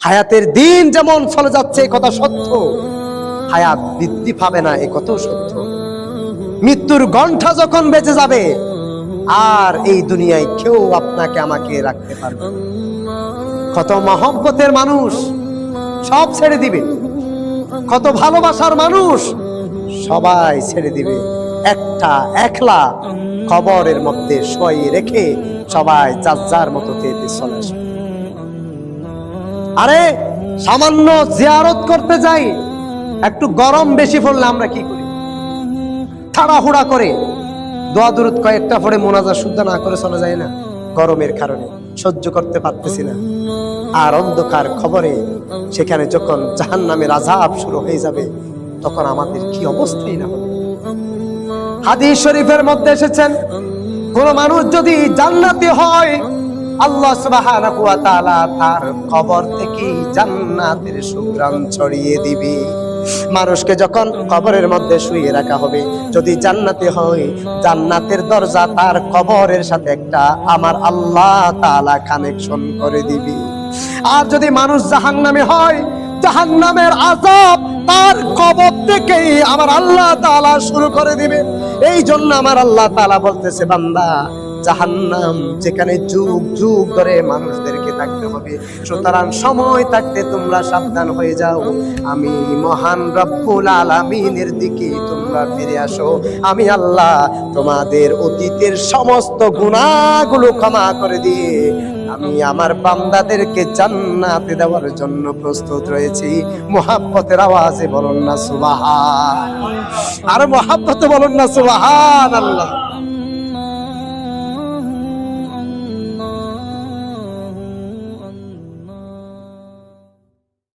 হায়াতের দিন যেমন চলে যাচ্ছে এ কথা সত্য, হায়াত বৃদ্ধি পাবে না এ কথাও সত্য। মৃত্যুর ঘণ্টা যখন বেজে যাবে আর এই দুনিয়ায় কেউ আপনাকে আমাকে রাখতে পারবে না। কত মহব্বতের মানুষ সব ছেড়ে দিবে, কত ভালোবাসার মানুষ সবাই ছেড়ে দিবে, একলা কবরের মধ্যে শুয়ে রেখে সবাই যার যার মতো খেতে চলে আসে। আরে সামান্য জিয়ারত করতে যাই, একটু গরম বেশি পড়লে আমরা কি করি? তাড়াহুড়া করে দোয়া দুরুদ কয়েকটা পড়ে মোনাজাত শুদ্ধ না করে চলে যায় না, গরমের কারণে সহ্য করতে পারতেছি না। আর অন্ধকার খবরে সেখানে যখন জাহান্নামের আযাব শুরু হয়ে যাবে তখন আমাদের কি অবস্থাই না হবে। হাদিস শরীফের মধ্যে এসেছেন, কোন মানুষ যদি জান্নাতি হয় আল্লাহ সুবহানাহু ওয়া তাআলা তার কবর থেকে জান্নাতের সুঘ্রাণ ছড়িয়ে দিবে। মানুষকে যখন কবরের মধ্যে শুয়ে রাখা হবে, যদি জান্নাতি হয় জান্নাতের দরজা তার কবরের সাথে একটা আমার আল্লাহ তাআলা কানেকশন করে দিবে। আর যদি মানুষ জাহান্নামে হয়, জাহান্নামের আযাব তার কবর থেকেই আমার আল্লাহ তাআলা শুরু করে দিবে। এই জন্য আমার আল্লাহ তাআলা বলতেছে, বান্দা জাহান্নাম যেখানে যুগ যুগ ধরে মানুষদেরকে থাকতে হবে, সুতরাং সময় থাকতে তোমরা সাবধান হয়ে যাও। আমি মহান রব্বুল আলামিনের দিকে তোমরা ফিরে আসো। আমি আল্লাহ তোমাদের অতীতের সমস্ত গুনাহগুলো ক্ষমা করে দিয়ে আমি আমার বান্দাদেরকে জান্নাতে দেওয়ার জন্য প্রস্তুত রয়েছি। মুহাব্বতের আওয়াজে বলুন না সুবহান, আর মুহাব্বতে বলুন না সুবহানাল্লাহ।